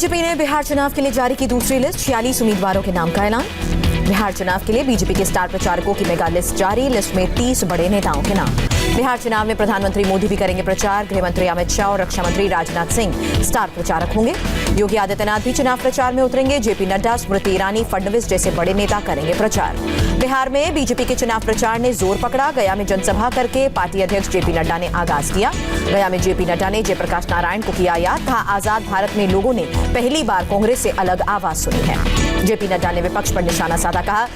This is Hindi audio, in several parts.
बीजेपी ने बिहार चुनाव के लिए जारी की दूसरी लिस्ट, 46 उम्मीदवारों के नाम का ऐलान। बिहार चुनाव के लिए बीजेपी के स्टार प्रचारकों की मेगा लिस्ट जारी, लिस्ट में 30 बड़े नेताओं के नाम। बिहार चुनाव में प्रधानमंत्री मोदी भी करेंगे प्रचार, गृह मंत्री अमित शाह और रक्षा मंत्री राजनाथ सिंह स्टार प्रचारक होंगे। योगी आदित्यनाथ भी चुनाव प्रचार में उतरेंगे, जेपी नड्डा, स्मृति ईरानी, फडणवीस जैसे बड़े नेता करेंगे प्रचार। बिहार में बीजेपी के चुनाव प्रचार ने जोर पकड़ा, गया में जनसभा करके पार्टी अध्यक्ष जेपी नड्डा ने आगाज किया। गया में जेपी नड्डा ने जयप्रकाश नारायण को किया याद, कहा आजाद भारत में लोगों ने पहली बार कांग्रेस से अलग आवाज सुनी है। जेपी नड्डा ने विपक्ष पर निशाना साधा, कहा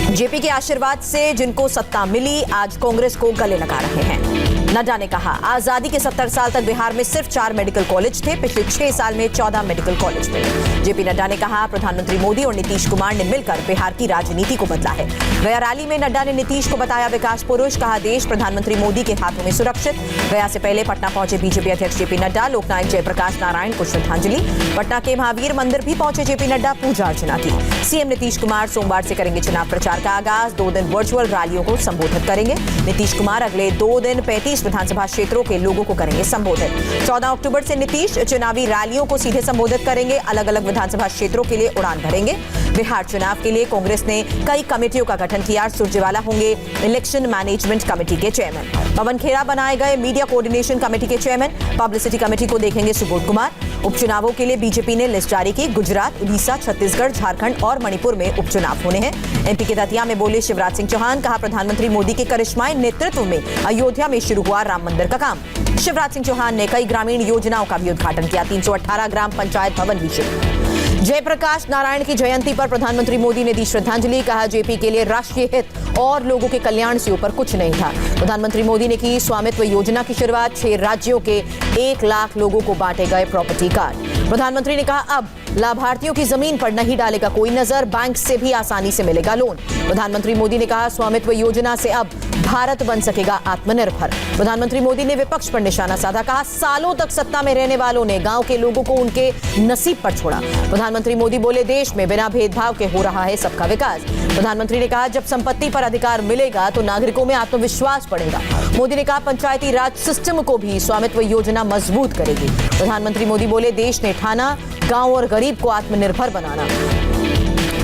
जेपी के आशीर्वाद से जिनको सत्ता मिली आज कांग्रेस को गले लगा रहे हैं। नड्डा ने कहा आजादी के 70 साल तक बिहार में सिर्फ 4 मेडिकल कॉलेज थे, पिछले 6 साल में 14 मेडिकल कॉलेज मिले। जेपी नड्डा ने कहा प्रधानमंत्री मोदी और नीतीश कुमार ने मिलकर बिहार की राजनीति को बदला है। गया रैली में नड्डा ने नीतीश को बताया विकास पुरुष, कहा देश प्रधानमंत्री मोदी के हाथों में सुरक्षित। गया से पहले पटना पहुंचे बीजेपी अध्यक्ष जेपी नड्डा, लोकनायक जयप्रकाश नारायण को श्रद्धांजलि। पटना के महावीर मंदिर भी पहुंचे जेपी नड्डा, पूजा अर्चना की। सीएम नीतीश कुमार सोमवार से करेंगे चुनाव प्रचार का आगाज, 2 दिन वर्चुअल रैलियों को संबोधित करेंगे। नीतीश कुमार अगले 2 दिन 35 विधानसभा क्षेत्रों के लोगों को करेंगे संबोधित। 14 अक्टूबर से नीतीश चुनावी रैलियों को सीधे संबोधित करेंगे, अलग अलग विधानसभा क्षेत्रों के लिए उड़ान भरेंगे। बिहार चुनाव के लिए कांग्रेस ने कई कमेटियों का गठन किया, सुरजेवाला होंगे इलेक्शन मैनेजमेंट कमेटी के चेयरमैन। पवन खेड़ा बनाए गए मीडिया कोऑर्डिनेशन कमेटी के चेयरमैन, पब्लिसिटी कमेटी को देखेंगे सुबोध कुमार। उपचुनावों के लिए बीजेपी ने लिस्ट जारी की, गुजरात, उड़ीसा, छत्तीसगढ़, झारखंड और मणिपुर में उपचुनाव होने हैं। एमपी के दतिया में बोले शिवराज सिंह चौहान, कहा प्रधानमंत्री मोदी के करिश्माई नेतृत्व में अयोध्या में शुरू हुआ राम मंदिर का काम। शिवराज सिंह चौहान ने कई ग्रामीण योजनाओं का भी उद्घाटन किया, 318 ग्राम पंचायत भवन भी शुरू। जयप्रकाश नारायण की जयंती पर प्रधानमंत्री मोदी ने दी श्रद्धांजलि, कहा जेपी के लिए राष्ट्रीय हित और लोगों के कल्याण से ऊपर कुछ नहीं था। प्रधानमंत्री मोदी ने की स्वामित्व योजना की शुरुआत, 6 राज्यों के 1 लाख लोगों को बांटे गए प्रॉपर्टी कार्ड। प्रधानमंत्री ने कहा अब लाभार्थियों की जमीन पर नहीं डालेगा कोई नजर, बैंक से भी आसानी से मिलेगा लोन। प्रधानमंत्री मोदी ने कहा स्वामित्व योजना से अब भारत बन सकेगा आत्मनिर्भर। प्रधानमंत्री मोदी ने विपक्ष पर निशाना साधा, कहा सालों तक सत्ता में रहने वालों ने गांव के लोगों को उनके नसीब पर छोड़ा। प्रधानमंत्री मोदी बोले देश में बिना भेदभाव के हो रहा है सबका विकास। प्रधानमंत्री ने कहा जब संपत्ति पर अधिकार मिलेगा तो नागरिकों में आत्मविश्वास बढ़ेगा। मोदी ने कहा पंचायती राज सिस्टम को भी स्वामित्व योजना मजबूत करेगी। प्रधानमंत्री मोदी बोले देश ने ठाना गांव और गरीब को आत्मनिर्भर बनाना।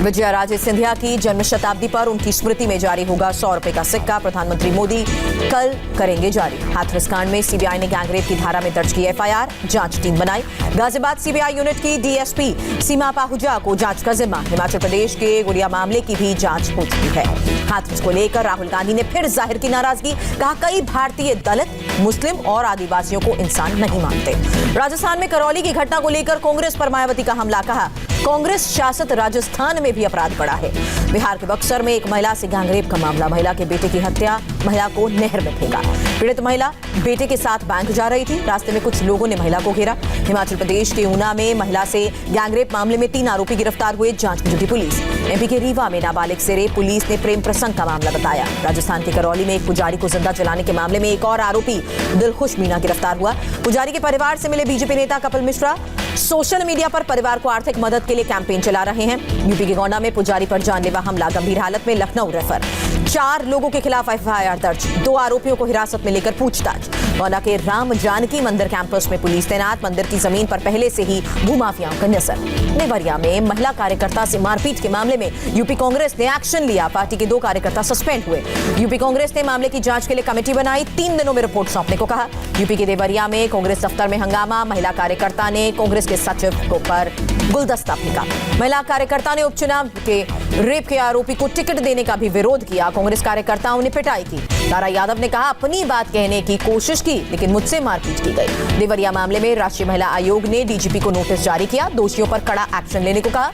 विजया राजे सिंधिया की जन्म शताब्दी पर उनकी स्मृति में जारी होगा 100 रुपए का सिक्का, प्रधानमंत्री मोदी कल करेंगे जारी। हाथरस कांड में सीबीआई ने गैंगरेप की धारा में दर्ज की एफआईआर, जांच टीम बनाई। गाजियाबाद सीबीआई यूनिट की डीएसपी सीमा पाहुजा को जांच का जिम्मा। हिमाचल प्रदेश के गुड़िया मामले की भी जांच हो चुकी है। हाथरस को लेकर राहुल गांधी ने फिर जाहिर की नाराजगी, कहा कई भारतीय दलित, मुस्लिम और आदिवासियों को इंसान नहीं मानते। राजस्थान में करौली की घटना को लेकर कांग्रेस पर मायावती का हमला, कहा कांग्रेस शासित राजस्थान में भी अपराध बढ़ा है। बिहार के बक्सर में एक महिला से गैंगरेप का मामला, महिला के बेटे की हत्या, महिला को नहर में फेंका। पीड़ित महिला बेटे के साथ बैंक जा रही थी, रास्ते में कुछ लोगों ने महिला को घेरा। हिमाचल प्रदेश के ऊना में महिला से गैंगरेप मामले में 3 आरोपी गिरफ्तार हुए, जांच में जुटी पुलिस। एमपी के रीवा में नाबालिग से रेप, पुलिस ने प्रेम प्रसंग का मामला बताया। राजस्थान के करौली में एक पुजारी को जिंदा जलाने के मामले में एक और आरोपी दिलखुश मीणा गिरफ्तार हुआ। पुजारी के परिवार से मिले बीजेपी नेता कपिल मिश्रा, सोशल मीडिया पर परिवार को आर्थिक मदद के लिए कैंपेन चला रहे हैं। यूपी के गोंडा में पुजारी पर जानलेवा हमला, गंभीर हालत में लखनऊ रेफर। 4 लोगों के खिलाफ एफआईआर दर्ज, 2 आरोपियों को हिरासत में लेकर पूछताछ। गोंडा के राम जानकी मंदिर कैंपस में पुलिस तैनात, मंदिर की जमीन पर पहले से ही भूमाफियाओं का नजर। देवरिया में महिला कार्यकर्ता से मारपीट के मामले में यूपी कांग्रेस ने एक्शन लिया, पार्टी के 2 कार्यकर्ता सस्पेंड हुए। यूपी कांग्रेस ने मामले की जांच के लिए कमेटी बनाई, 3 दिनों में रिपोर्ट सौंपने को कहा। यूपी के देवरिया में कांग्रेस दफ्तर में हंगामा, महिला कार्यकर्ता ने कांग्रेस के सचिव को पर गुलदस्ता फेंका। महिला कार्यकर्ता ने उपचुनाव के रेप के आरोपी को टिकट देने का भी विरोध किया, कांग्रेस कार्यकर्ताओं ने पिटाई की। तारा यादव ने कहा अपनी बात कहने की कोशिश की लेकिन मुझसे मारपीट की गई। देवरिया मामले में राष्ट्रीय महिला आयोग ने डीजीपी को नोटिस जारी किया, दोषियों पर कड़ा एक्शन लेने को कहा।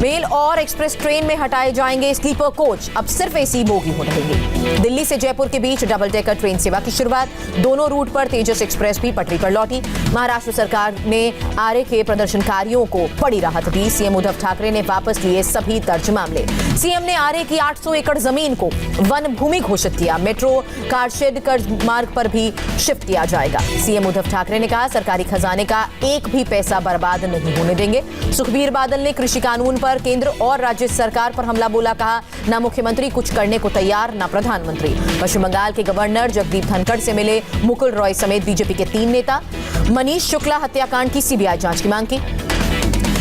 मेल और एक्सप्रेस ट्रेन में हटाए जाएंगे स्लीपर कोच, अब सिर्फ एसी बोगी हो रहेगी। दिल्ली से जयपुर के बीच डबल डेकर ट्रेन सेवा की शुरुआत, दोनों रूट पर तेजस एक्सप्रेस भी पटरी पर लौटी। महाराष्ट्र सरकार ने आरए के प्रदर्शनकारियों को बड़ी राहत दी, सीएम उद्धव ठाकरे ने वापस लिए सभी दर्ज मामले। सीएम ने आरए की 800 एकड़ जमीन को वन भूमि घोषित किया, मेट्रो कारशेड कर्ज मार्ग पर भी शिफ्ट किया जाएगा। सीएम उद्धव ठाकरे ने कहा सरकारी खजाने का एक भी पैसा बर्बाद नहीं होने देंगे। सुखबीर बादल ने कृषि कानून पर केंद्र और राज्य सरकार पर हमला बोला, कहा ना मुख्यमंत्री कुछ करने को तैयार ना प्रधानमंत्री। पश्चिम बंगाल के गवर्नर जगदीप धनखड़ से मिले मुकुल रॉय समेत बीजेपी के 3 नेता। मनीष शुक्ला हत्याकांड की सीबीआई जांच की मांग की।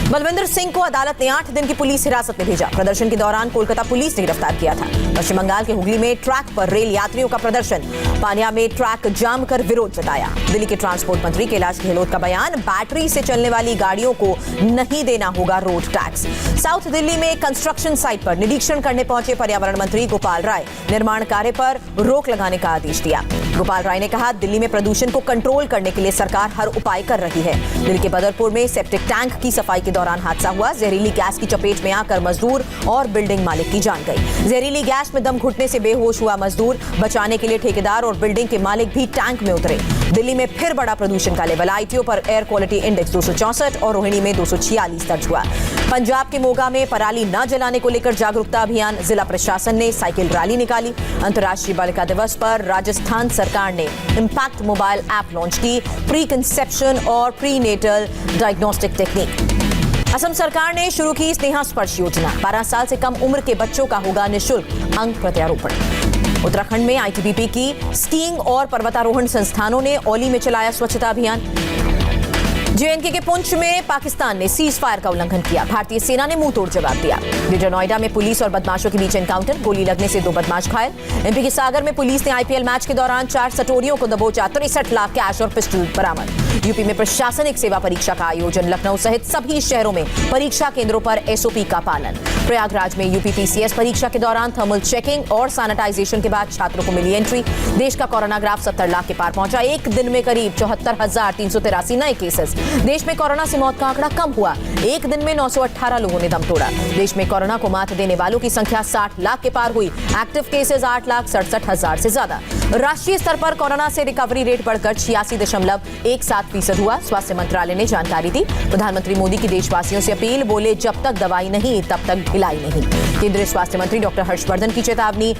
बलविंदर सिंह को अदालत ने 8 दिन की पुलिस हिरासत में भेजा। प्रदर्शन के दौरान कोलकाता पुलिस ने गिरफ्तार किया था। पश्चिम बंगाल के हुगली में ट्रैक पर रेल यात्रियों का प्रदर्शन, पानिया में ट्रैक जाम कर विरोध जताया। दिल्ली के ट्रांसपोर्ट मंत्री कैलाश गहलोत का बयान, बैटरी से चलने वाली गाड़ियों को नहीं देना होगा रोड टैक्स। साउथ दिल्ली में कंस्ट्रक्शन साइट पर निरीक्षण करने पहुंचे पर्यावरण मंत्री गोपाल राय, निर्माण कार्य पर रोक लगाने का आदेश दिया। गोपाल राय ने कहा, दिल्ली में प्रदूषण को कंट्रोल करने के लिए सरकार हर उपाय कर रही है। दिल्ली के बदरपुर में सेप्टिक टैंक की सफाई के दौरान हादसा हुआ। जहरीली गैस की चपेट में आकर मजदूर और बिल्डिंग मालिक की जान गई। जहरीली गैस में दम घुटने से बेहोश हुआ मजदूर, बचाने के लिए ठेकेदार और बिल्डिंग के मालिक भी टैंक में उतरे। दिल्ली में फिर बड़ा प्रदूषण का लेवल, आईटीओ पर एयर क्वालिटी इंडेक्स 264 और रोहिणी में 246 दर्ज हुआ। पंजाब के मोगा में पराली न जलाने को लेकर जागरूकता अभियान, जिला प्रशासन ने साइकिल रैली निकाली। अंतर्राष्ट्रीय बालिका दिवस पर राजस्थान सरकार ने इंपैक्ट मोबाइल ऐप लॉन्च की, प्री कंसेप्शन और prenatal diagnostic technique. Assam सरकार ने शुरू की स्नेहा स्पर्श योजना, 12 साल से कम उम्र के बच्चों का होगा निःशुल्क अंग प्रत्यारोपण। उत्तराखंड में आईटीबीपी की स्कीइंग और पर्वतारोहण संस्थानों ने औली में चलाया स्वच्छता अभियान। जेएनके के पुंछ में पाकिस्तान ने सीज फायर का उल्लंघन किया, भारतीय सेना ने मुंह तोड़ जवाब दिया। ग्रेटर नोएडा में पुलिस और बदमाशों के बीच एनकाउंटर, गोली लगने से 2 बदमाश घायल। एमपी के सागर में पुलिस ने आईपीएल मैच के दौरान 4 सटोरियों को दबोचा, 63 लाख कैश और पिस्टल बरामद। यूपी में प्रशासनिक सेवा परीक्षा का आयोजन, लखनऊ सहित सभी शहरों में परीक्षा केंद्रों पर एसओपी का पालन। प्रयागराज में यूपी पीसीएस परीक्षा के दौरान थर्मल चेकिंग और सैनिटाइजेशन के बाद छात्रों को मिली एंट्री। देश का कोरोना ग्राफ 70 लाख के पार पहुंचा, एक दिन में करीब 74,383 नए केसेस। देश में कोरोना से मौत का आंकड़ा कम हुआ, एक दिन में 918 लोगों ने दम तोड़ा। देश में कोरोना को मात देने वालों की संख्या 60 लाख के पार हुई, एक्टिव केसेस 8,67,000 से ज्यादा। राष्ट्रीय स्तर पर कोरोना से रिकवरी रेट बढ़कर 86.17% हुआ, स्वास्थ्य मंत्रालय ने जानकारी दी। प्रधानमंत्री मोदी की देशवासियों से अपील, बोले जब तक दवाई नहीं तब तक ढिलाई नहीं। केंद्रीय स्वास्थ्य मंत्री डॉक्टर हर्षवर्धन की चेतावनी,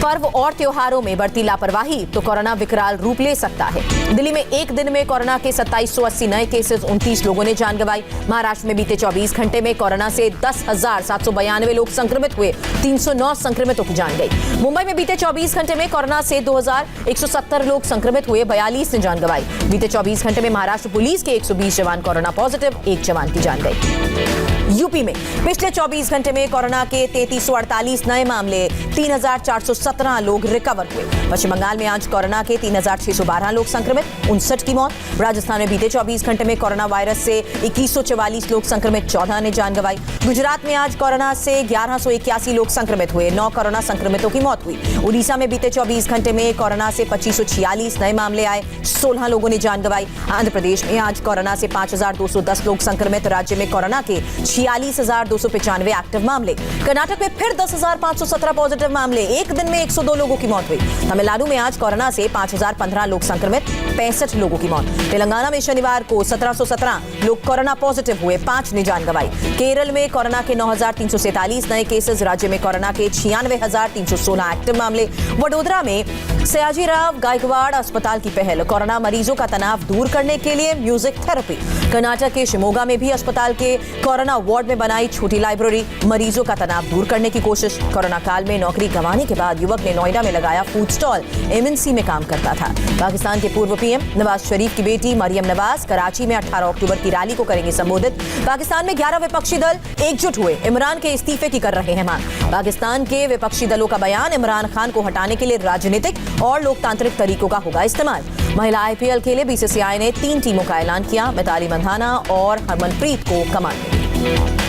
पर्व और त्योहारों में बढ़ती लापरवाही तो कोरोना विकराल रूप ले सकता है। दिल्ली में एक दिन में कोरोना के 2780 नए केसेस, 29 लोगों ने जान गंवाई। महाराष्ट्र में बीते 24 घंटे में कोरोना से 10,792 लोग संक्रमित हुए, 309 संक्रमितों की जान गई। मुंबई में बीते 24 घंटे में कोरोना से 2170 लोग संक्रमित हुए, 42 ने जान गंवाई। बीते 24 घंटे में महाराष्ट्र पुलिस के 120 जवान कोरोना पॉजिटिव, 1 जवान की जान गई। यूपी में पिछले 24 घंटे में कोरोना के 3348 नए मामले, 3417 लोग रिकवर हुए। पश्चिम बंगाल में आज कोरोना के 3612 लोग संक्रमित, 59 की मौत। राजस्थान में बीते 24 घंटे में कोरोना वायरस से 2144 लोग संक्रमित, 14 ने जान गंवाई। गुजरात में आज कोरोना से 1181 लोग संक्रमित हुए, 9 कोरोना संक्रमितों की मौत हुई। उड़ीसा में बीते 24 घंटे में कोरोना से 2546 नए मामले आए, 16 लोगों ने जान गंवाई। आंध्र प्रदेश में आज कोरोना से 5210 लोग संक्रमित, राज्य में कोरोना के 46,295 एक्टिव मामले। कर्नाटक में फिर 10,517 पॉजिटिव मामले, एक दिन में 102 लोगों की मौत हुई। तमिलनाडु में आज कोरोना से 5,015 लोग संक्रमित, 65 लोगों की मौत। तेलंगाना में शनिवार को 1717 लोग कोरोना पॉजिटिव हुए, 5 ने जान गंवाई। केरल में कोरोना के 9,347 नए केसेस, राज्य में कोरोना के 96,316 एक्टिव मामले। वडोदरा में सयाजीराव गायकवाड़ अस्पताल की पहल, कोरोना मरीजों का तनाव दूर करने के लिए म्यूजिक थेरेपी। कर्नाटक के शिमोगा में भी अस्पताल के कोरोना वार्ड में बनाई छोटी लाइब्रेरी, मरीजों का तनाव दूर करने की कोशिश। कोरोना काल में नौकरी गंवाने के बाद युवक ने नोएडा में लगाया फूड स्टॉल, एमएनसी में काम करता था। पाकिस्तान के पूर्व पीएम नवाज शरीफ की बेटी मरियम नवाज कराची में 18 अक्टूबर की रैली को करेंगे संबोधित। पाकिस्तान में 11 विपक्षी दल एकजुट हुए, इमरान के इस्तीफे की कर रहे हैं मांग। पाकिस्तान के विपक्षी दलों का बयान, इमरान खान को हटाने के लिए राजनीतिक और लोकतांत्रिक तरीकों का होगा इस्तेमाल। महिला आईपीएल के लिए बीसीसीआई ने 3 टीमों का ऐलान किया, मिताली मंधाना और हरमनप्रीत को कमान मिली।